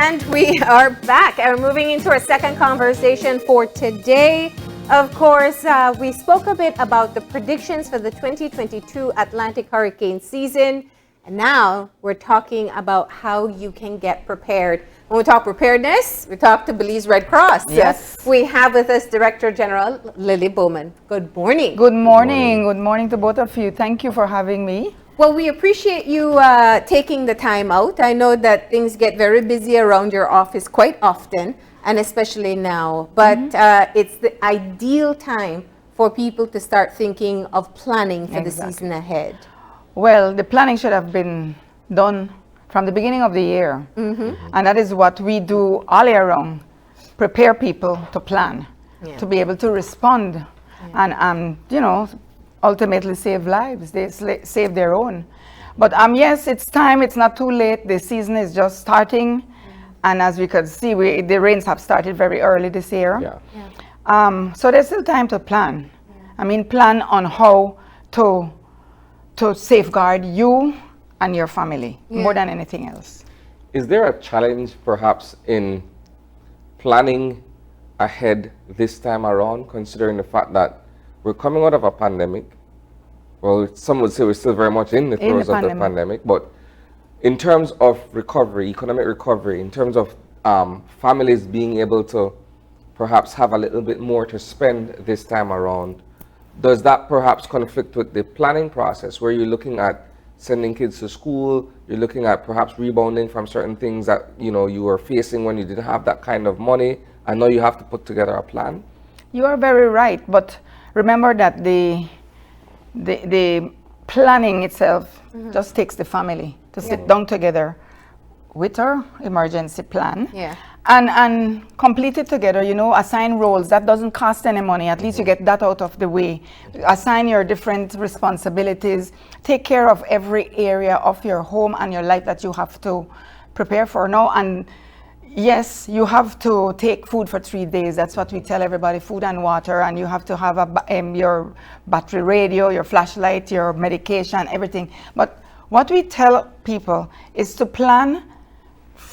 And we are back and we're moving into our second conversation for today. Of course, we spoke a bit about the predictions for the 2022 Atlantic hurricane season. And now we're talking about how you can get prepared. When we talk preparedness, we talk to Belize Red Cross. Yes. We have with us Director General Lily Bowman. Good morning. Good morning. Good morning to both of you. Thank you for having me. Well, we appreciate you taking the time out. I know that things get very busy around your office quite often, and especially now. But it's the ideal time for people to start thinking of planning for the season ahead. Well, the planning should have been done from the beginning of the year. And that is what we do all year round. Prepare people to plan, to be able to respond and, you know, ultimately save lives. They save their own. But yes, it's time. It's not too late. The season is just starting. And as we could see, the rains have started very early this year. So there's still time to plan. I mean, plan on how to safeguard you and your family more than anything else. Is there a challenge perhaps in planning ahead this time around, considering the fact that we're coming out of a pandemic? Well, some would say we're still very much in the throes of the pandemic, but in terms of recovery, economic recovery, in terms of families being able to perhaps have a little bit more to spend this time around, does that perhaps conflict with the planning process where you're looking at sending kids to school, you're looking at perhaps rebounding from certain things that you were facing when you didn't have that kind of money, and now you have to put together a plan? You are very right, but remember that the planning itself just takes the family to sit down together with our emergency plan and complete it together, assign roles. That doesn't cost any money. At least you get that out of the way. Assign your different responsibilities. Take care of every area of your home and your life that you have to prepare for now. And yes, you have to take food for 3 days. That's what we tell everybody, food and water. And you have to have your battery radio, your flashlight, your medication, everything. But what we tell people is to plan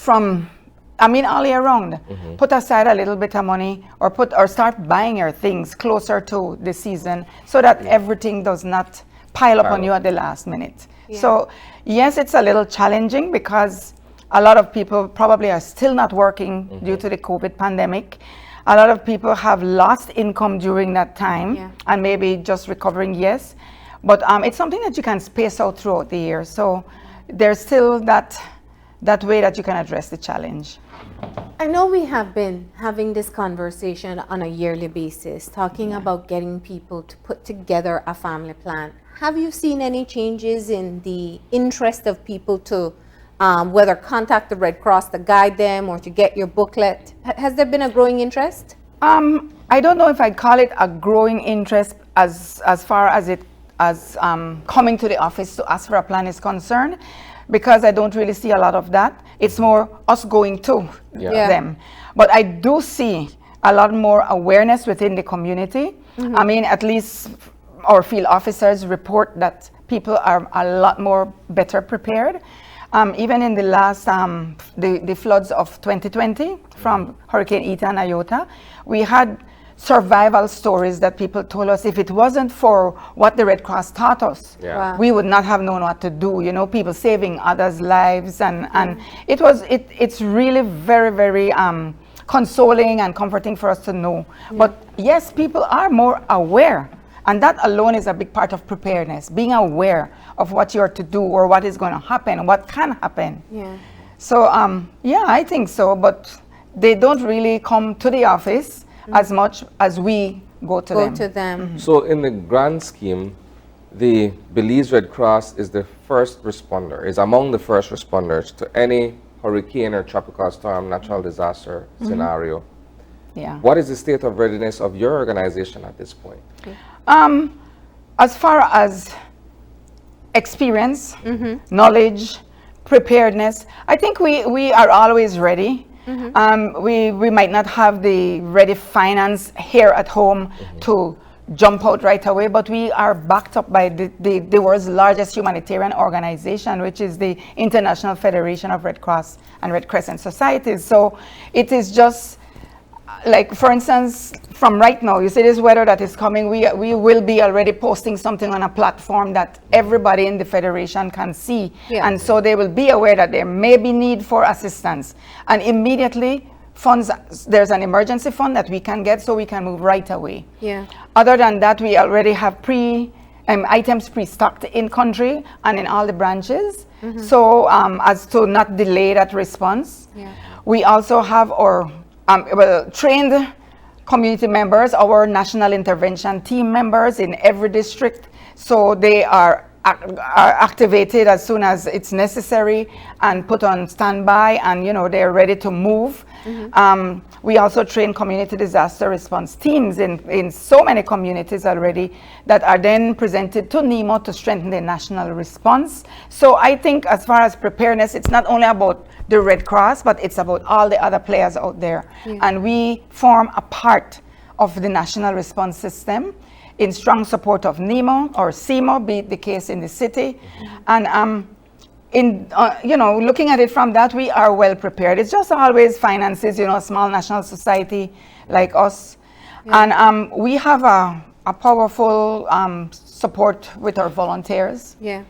all year round. Put aside a little bit of money or start buying your things closer to the season so that everything does not pile up on you at the last minute. So yes, it's a little challenging because a lot of people probably are still not working due to the COVID pandemic. A lot of people have lost income during that time and maybe just recovering, yes. But it's something that you can space out throughout the year. So there's still that way that you can address the challenge. I know we have been having this conversation on a yearly basis, talking about getting people to put together a family plan. Have you seen any changes in the interest of people to whether contact the Red Cross to guide them or to get your booklet? Has there been a growing interest? I don't know if I'd call it a growing interest as far as coming to the office to ask for a plan is concerned, because I don't really see a lot of that. It's more us going to them. But I do see a lot more awareness within the community. I mean, at least our field officers report that people are a lot more better prepared. Even in the last, the floods of 2020 from Hurricane Eta and Iota, we had survival stories that people told us if it wasn't for what the Red Cross taught us, we would not have known what to do. People saving others' lives, and it's really very, very consoling and comforting for us to know. But yes, people are more aware, and that alone is a big part of preparedness, being aware of what you're to do or what is going to happen, what can happen. So I think so, but they don't really come to the office as much as we go to them. So in the grand scheme, the Belize Red Cross is the first responder, is among the first responders to any hurricane or tropical storm, natural disaster scenario. What is the state of readiness of your organization at this point? As far as experience, knowledge, preparedness, I think we are always ready. We might not have the ready finance here at home to jump out right away, but we are backed up by the world's largest humanitarian organization, which is the International Federation of Red Cross and Red Crescent Societies. So it is just like, for instance, from right now, you see this weather that is coming, we will be already posting something on a platform that everybody in the Federation can see. Yeah. And so they will be aware that there may be need for assistance. And immediately, funds, there's an emergency fund that we can get so we can move right away. Yeah. Other than that, we already have items pre-stocked in country and in all the branches. So as to not delay that response. Yeah. We also have our trained community members, our national intervention team members in every district. So they are activated as soon as it's necessary and put on standby, and they're ready to move. We also train community disaster response teams in so many communities already that are then presented to NEMO to strengthen the national response. So I think as far as preparedness, it's not only about the Red Cross, but it's about all the other players out there. Yeah. And we form a part of the national response system in strong support of NEMO or CEMO, be it the case in the city. And looking at it from that, we are well prepared. It's just always finances, a small national society like us. Yeah. And we have a powerful support with our volunteers. Yeah.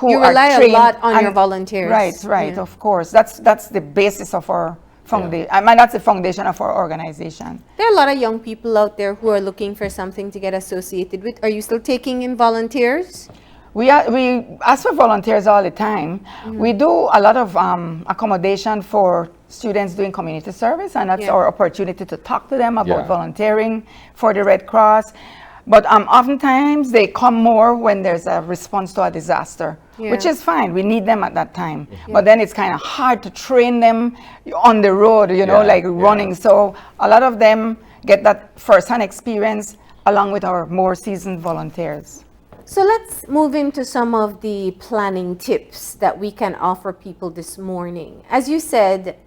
You rely a lot on your volunteers. Right, yeah. Of course. That's the basis of our foundation. Yeah. I mean, that's the foundation of our organization. There are a lot of young people out there who are looking for something to get associated with. Are you still taking in volunteers? We ask for volunteers all the time. We do a lot of accommodation for students doing community service, and that's our opportunity to talk to them about volunteering for the Red Cross. But oftentimes they come more when there's a response to a disaster, which is fine. We need them at that time. But then it's kind of hard to train them on the road, running. So a lot of them get that first-hand experience along with our more seasoned volunteers. So let's move into some of the planning tips that we can offer people this morning. As you said,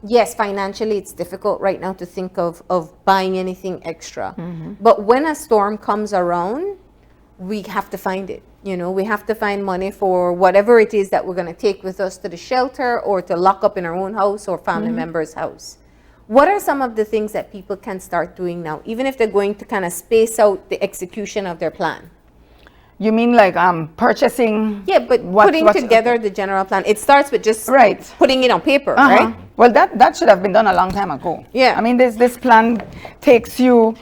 yes, financially it's difficult right now to think of buying anything extra. But when a storm comes around, we have to find it. We have to find money for whatever it is that we're going to take with us to the shelter or to lock up in our own house or family member's house. What are some of the things that people can start doing now, even if they're going to kind of space out the execution of their plan? You mean like purchasing? Yeah, but putting together the general plan. It starts with just putting it on paper, right? Well, that should have been done a long time ago. Yeah. I mean, this plan takes you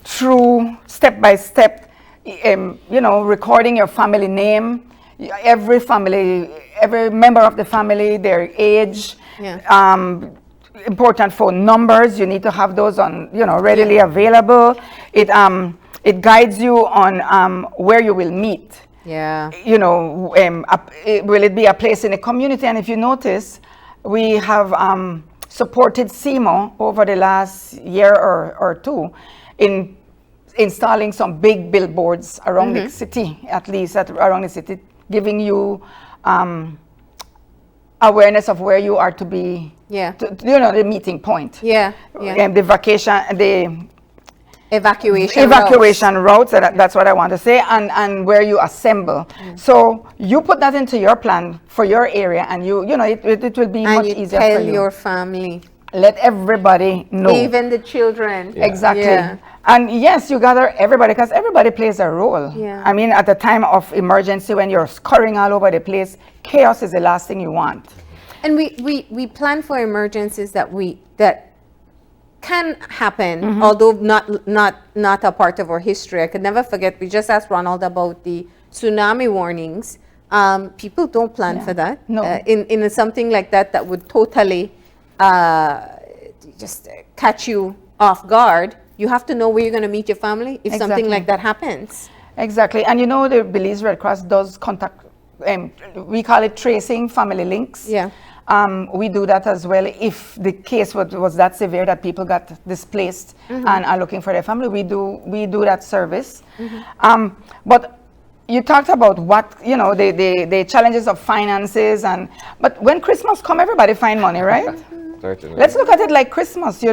through step by step, recording your family name, every member of the family, their age, important phone numbers. You need to have those on, readily available. It guides you on where you will meet. Yeah. Will it be a place in a community? And if you notice, we have supported CEMO over the last year or two in installing some big billboards around the city, at least around the city, giving you awareness of where you are to be. Yeah. The meeting point. Yeah. And the evacuation routes, that's what I want to say, and where you assemble. So you put that into your plan for your area, and it will be much easier for you. Tell your family. Let everybody know. Even the children. Yeah. Exactly. Yeah. And yes, you gather everybody, because everybody plays a role. Yeah. I mean, at the time of emergency, when you're scurrying all over the place, chaos is the last thing you want. And we plan for emergencies that can happen, although not a part of our history. I could never forget, we just asked Ronald about the tsunami warnings. People don't plan for that. No. In something like that would totally just catch you off guard. You have to know where you're going to meet your family if something like that happens. Exactly. And the Belize Red Cross does contact, we call it tracing family links. Yeah. We do that as well. If the case was that severe that people got displaced and are looking for their family, we do that service. But you talked about the challenges of finances, but when Christmas come, everybody find money, right? Certainly. Let's look at it like Christmas.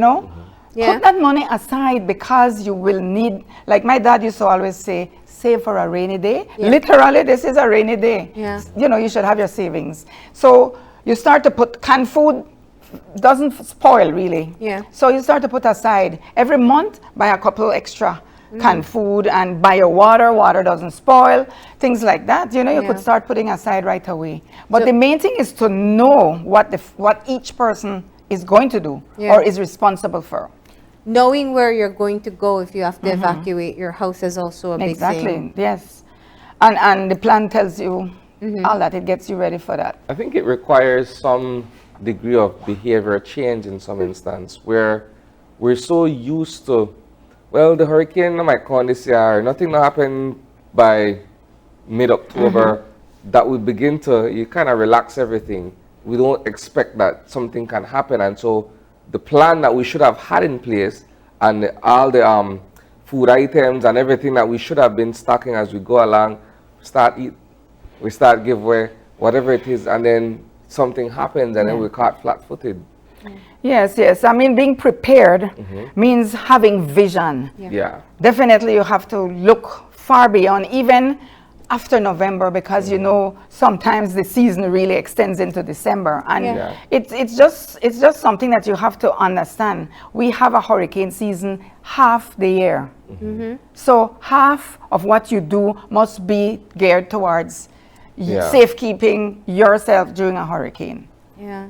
Yeah. Put that money aside because you will need, like my dad used to always say, save for a rainy day. Yeah. Literally, this is a rainy day. Yeah. You know, you should have your savings. So you start to put canned food, doesn't spoil really. Yeah. So you start to put aside every month, buy a couple extra canned food and buy your water. Water doesn't spoil, things like that. You know, you Yeah. could start putting aside right away. But So- the main thing is to know what each person is going to do Yeah. or is responsible for. Knowing where you're going to go if you have to evacuate your house is also a big Exactly. thing. Yes. And the plan tells you all that. It gets you ready for that. I think it requires some degree of behavior change in some instance where we're so used to, well, the hurricane might come this year, nothing will happen by mid-October, that we begin to, you kind of relax everything. We don't expect that something can happen. And so the plan that we should have had in place and all the food items and everything that we should have been stocking as we go along, we start give away, whatever it is, and then something happens and then we're caught flat-footed. Yes, yes. I mean, being prepared means having vision. Yeah. Definitely, you have to look far beyond, even after November, because you know sometimes the season really extends into December, and Yeah. it's just something that you have to understand. We have a hurricane season half the year, so half of what you do must be geared towards safekeeping yourself during a hurricane. Yeah.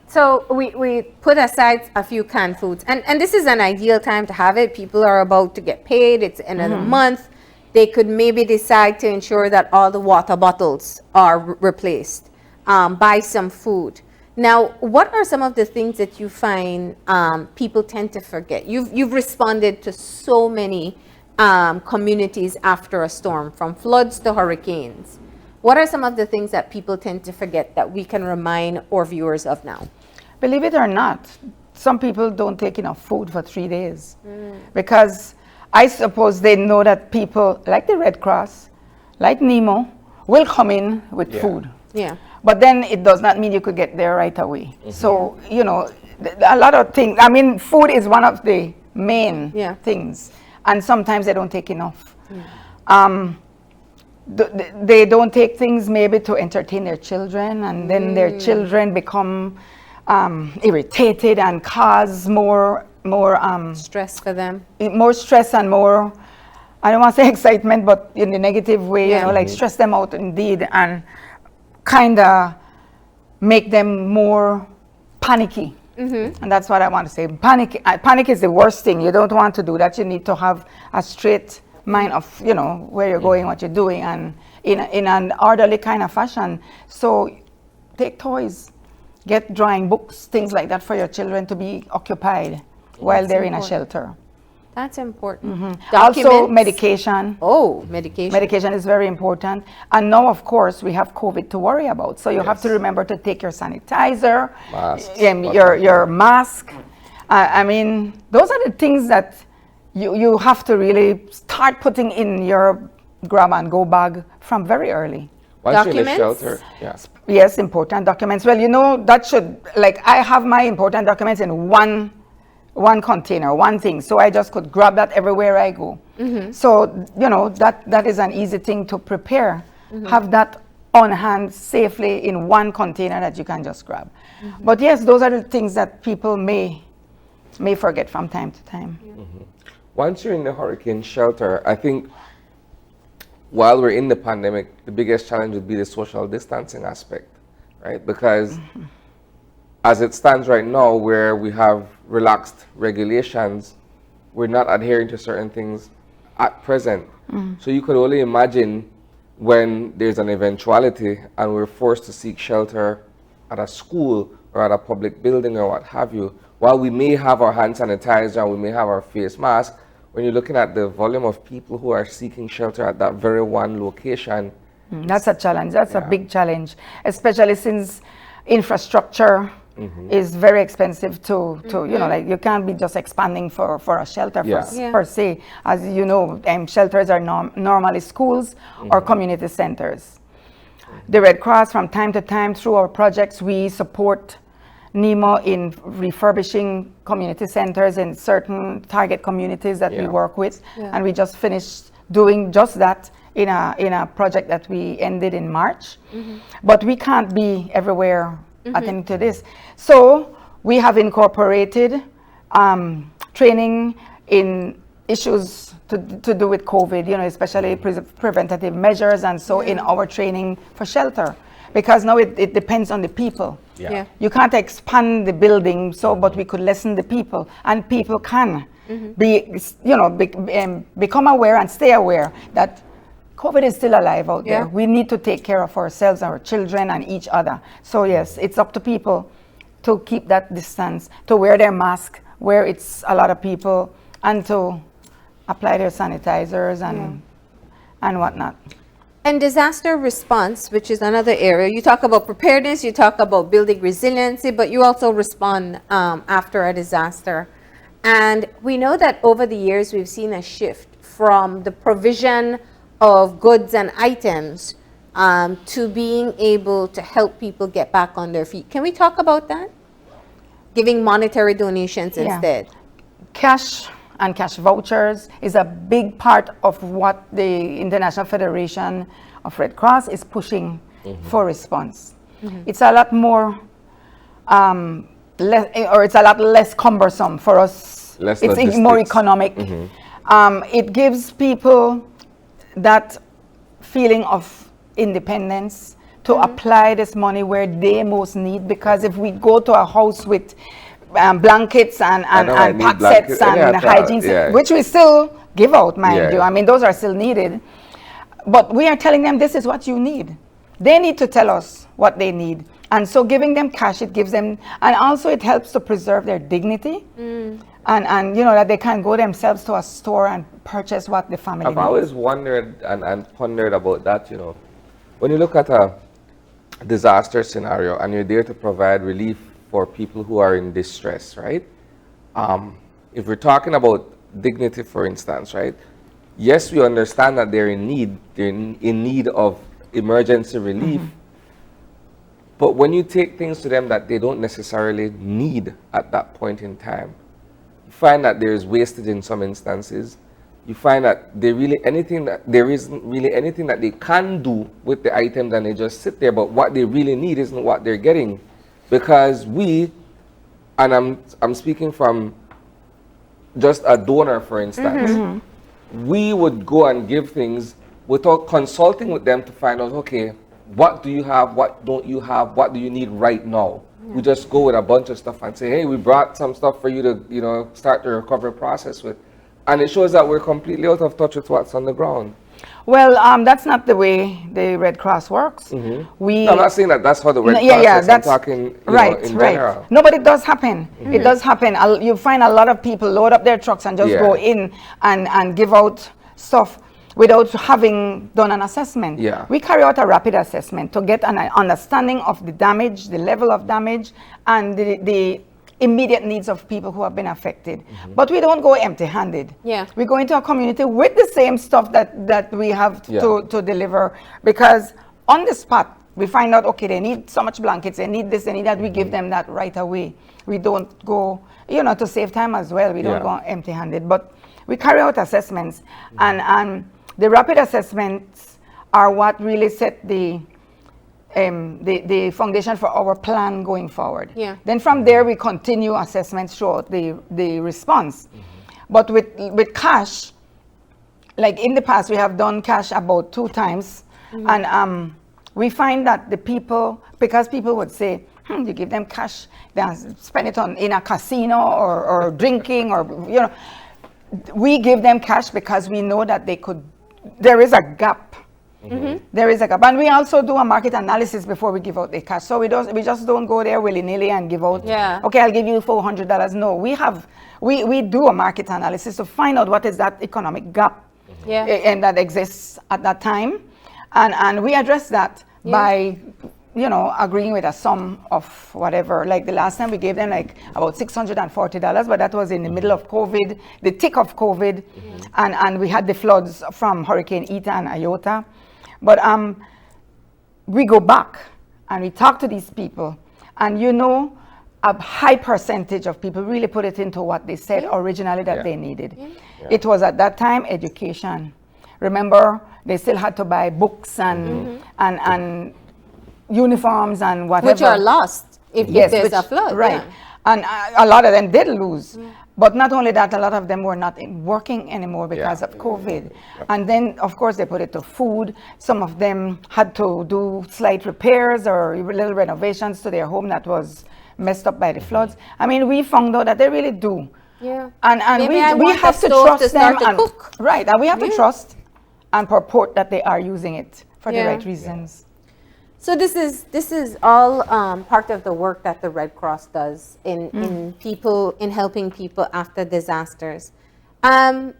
So we put aside a few canned foods, and this is an ideal time to have it. People are about to get paid. It's end of the month. They could maybe decide to ensure that all the water bottles are replaced. Buy some food. Now, what are some of the things that you find people tend to forget? You've responded to so many communities after a storm, from floods to hurricanes. What are some of the things that people tend to forget that we can remind our viewers of now? Believe it or not, some people don't take enough food for 3 days because I suppose they know that people like the Red Cross, like Nemo, will come in with food. Yeah. But then it does not mean you could get there right away. So, you know, a lot of things. I mean, food is one of the main things. And sometimes they don't take enough. They don't take things maybe to entertain their children, and then their children become irritated and cause more Stress for them. more stress and more, I don't want to say excitement, but in the negative way, you know, like stress them out indeed, and kind of make them more panicky. And that's what I want to say. Panic is the worst thing. You don't want to do that. You need to have a straight mind of, you know, where you're going, what you're doing, and in an orderly kind of fashion. So take toys, get drawing books, things like that for your children to be occupied while they're in a shelter. That's important. Also, Documents. medication. Oh, medication. Medication is very important. And now, of course, we have COVID to worry about. So you have to remember to take your sanitizer, Masks, your mask. I mean, those are the things that you have to really start putting in your grab and go bag from very early. Once you're in the Documents? shelter, Yes, important documents. Well, you know, that should, like, I have my important documents in one container, one thing. So I just could grab that everywhere I go. So, you know, that is an easy thing to prepare. Have that on hand safely in one container that you can just grab. But yes, those are the things that people may forget from time to time. once you're in the hurricane shelter, I think while we're in the pandemic, the biggest challenge would be the social distancing aspect, right? Because as it stands right now, where we have relaxed regulations, we're not adhering to certain things at present. So you could only imagine when there's an eventuality and we're forced to seek shelter at a school or at a public building or what have you. While we may have our hand sanitizer and we may have our face mask, when you're looking at the volume of people who are seeking shelter at that very one location. That's a challenge. That's a big challenge, especially since infrastructure is very expensive to you know, like you can't be just expanding for a shelter per se. As you know, shelters are normally schools or community centers. The Red Cross, from time to time, through our projects, we support Nemo in refurbishing community centers in certain target communities that we work with. Yeah. And we just finished doing just that in a project that we ended in March. But we can't be everywhere attending to this. So we have incorporated training in issues to do with COVID, especially preventative measures and so in our training for shelter. Because now it depends on the people. Yeah. You can't expand the building, but we could lessen the people, and people can become aware and stay aware that COVID is still alive out there. We need to take care of ourselves, our children, and each other. So yes, it's up to people to keep that distance, to wear their mask where it's a lot of people, and to apply their sanitizers and whatnot. And disaster response, which is another area. You talk about preparedness, you talk about building resiliency, but you also respond after a disaster. And we know that over the years, we've seen a shift from the provision of goods and items to being able to help people get back on their feet. Can we talk about that? Giving monetary donations instead. Cash and cash vouchers is a big part of what the International Federation of Red Cross is pushing for response. It's a lot more, it's a lot less cumbersome for us. It's more economic. It gives people that feeling of independence to apply this money where they most need, because if we go to a house with blankets and pack sets and hygiene, which we still give out, mind you. I mean, those are still needed. But we are telling them this is what you need. They need to tell us what they need. And so giving them cash, it gives them, and also it helps to preserve their dignity. And that they can go themselves to a store and purchase what the family needs. I've always wondered and pondered about that, When you look at a disaster scenario and you're there to provide relief for people who are in distress, right? If we're talking about dignity, for instance, right? Yes, we understand that they're in need of emergency relief. But when you take things to them that they don't necessarily need at that point in time, you find that there is wastage in some instances. You find that there isn't really anything that they can do with the items, and they just sit there. But what they really need isn't what they're getting. Because I'm speaking from just a donor, for instance, we would go and give things without consulting with them to find out, okay, what do you have, what don't you have, what do you need right now? We just go with a bunch of stuff and say, hey, we brought some stuff for you to, start the recovery process with. And it shows that we're completely out of touch with what's on the ground. Well, that's not the way the Red Cross works. No, I'm not saying that's how the Red Cross works. I'm talking in general. No, but it does happen. It does happen. You find a lot of people load up their trucks and just go in and give out stuff without having done an assessment. We carry out a rapid assessment to get an understanding of the damage, the level of damage, and the immediate needs of people who have been affected. But we don't go empty-handed. We go into a community with the same stuff that we have to deliver, because on the spot, we find out, okay, they need so much blankets, they need this, they need that, we give them that right away. We don't go, to save time as well, we don't go empty-handed, but we carry out assessments, and the rapid assessments are what really set the foundation for our plan going forward. Then from there we continue assessments throughout the response. But with cash, like in the past we have done cash about 2 times, and we find that the people, because people would say, you give them cash, they spend it in a casino or drinking, or we give them cash because we know that there is a gap. There is a gap, and we also do a market analysis before we give out the cash. So we just don't go there willy-nilly and give out. Okay, I'll give you $400. No, we do a market analysis to find out what is that economic gap, and that exists at that time, and we address that by agreeing with a sum of whatever. Like the last time we gave them like about $640, but that was in the middle of COVID, the thick of COVID, and we had the floods from Hurricane Eta and Iota. But we go back and we talk to these people, and a high percentage of people really put it into what they said originally that they needed. It was at that time education. Remember, they still had to buy books and uniforms and whatever. Which are lost if there's a flood. Right. And a lot of them did lose. But not only that, a lot of them were not working anymore because of COVID. And then, of course, they put it to food. Some of them had to do slight repairs or little renovations to their home that was messed up by the floods. I mean, we found out that they really do. Yeah. And we have to trust them. Right. And we have to trust and purport that they are using it for the right reasons. So this is all part of the work that the Red Cross does in helping people after disasters. The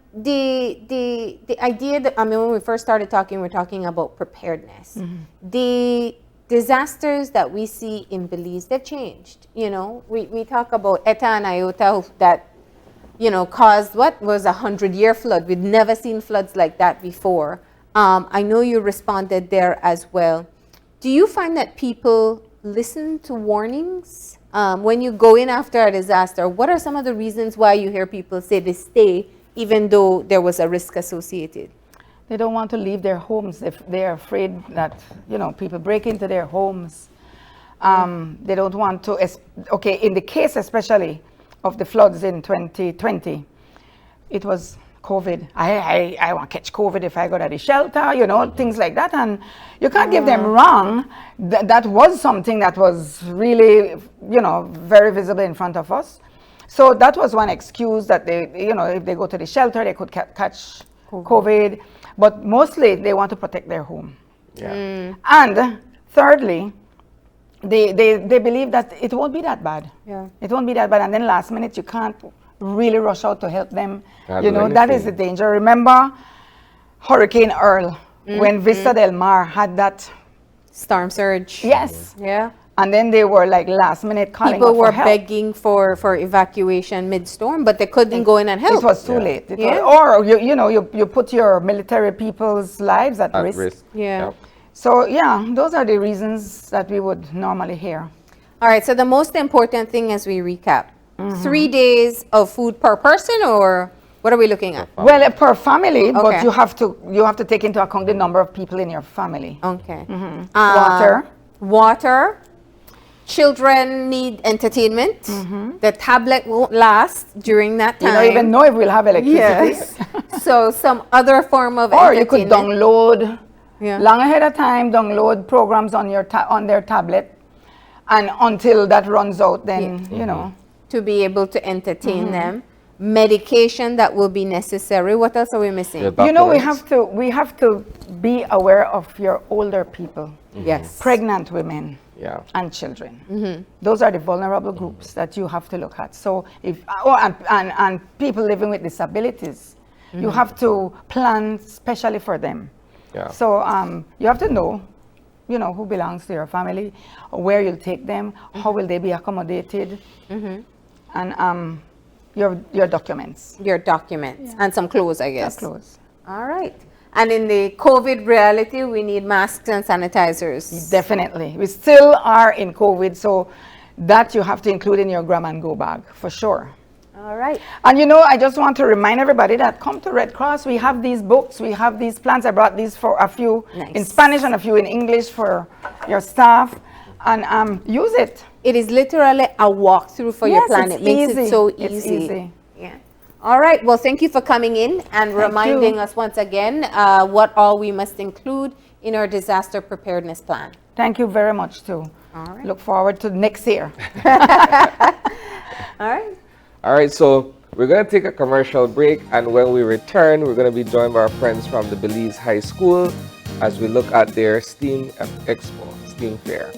idea that, I mean, when we first started talking, we're talking about preparedness. The disasters that we see in Belize, they've changed. You know, we talk about Eta and Iota that, you know, caused what was a 100-year flood. We'd never seen floods like that before. I know you responded there as well. Do you find that people listen to warnings when you go in after a disaster? What are some of the reasons why you hear people say they stay even though there was a risk associated? They don't want to leave their homes if they're afraid that, you know, people break into their homes. They don't want to, okay, in the case especially of the floods in 2020, it was COVID. I want to catch COVID if I go to the shelter, you know, things like that. And you can't give them wrong. That was something that was really, you know, very visible in front of us. So that was one excuse that they, you know, if they go to the shelter, they could catch COVID. But mostly they want to protect their home. And thirdly, they believe that it won't be that bad. It won't be that bad. And then last minute, you can't really rush out to help them. You know, that is the danger. Remember Hurricane Earl, when Vista Del Mar had that storm surge. Yes. Yeah. And then they were like last minute calling people were for help. begging for evacuation mid-storm, but they couldn't go in and help. It was too late. Or you put your military people's lives at risk. So yeah, those are the reasons that we would normally hear. All right, so the most important thing as we recap, 3 days of food per person, or what are we looking at? Well, per family, but you have to take into account the number of people in your family. Okay. Water. Children need entertainment. The tablet won't last during that time. You don't even know if we'll have electricity. Yes. So some other form of or entertainment. you could download long ahead of time, download programs on your on their tablet, and until that runs out, then you know, to be able to entertain them. Medication that will be necessary. What else are we missing? You know, we have to be aware of your older people. Yes. Pregnant women. And children. Those are the vulnerable groups that you have to look at. So if and people living with disabilities, you have to plan specially for them. So you have to know, you know, who belongs to your family, where you'll take them, how will they be accommodated, and your documents. Your documents and some clothes, I guess. Clothes. All right. And in the COVID reality, we need masks and sanitizers. Definitely. We still are in COVID, so that you have to include in your grab and go bag, for sure. All right. And you know, I just want to remind everybody that come to Red Cross. We have these books, we have these plans. I brought these for a few in Spanish and a few in English for your staff. And use it. It is literally a walkthrough for your plan. It makes it so easy. It's easy. Yeah. All right. Well, thank you for coming in and reminding us once again what all we must include in our disaster preparedness plan. Thank you very much, too. All right. Look forward to next year. All right. All right. So we're going to take a commercial break. And when we return, we're going to be joined by our friends from the Belize High School as we look at their STEAM Expo, STEAM Fair.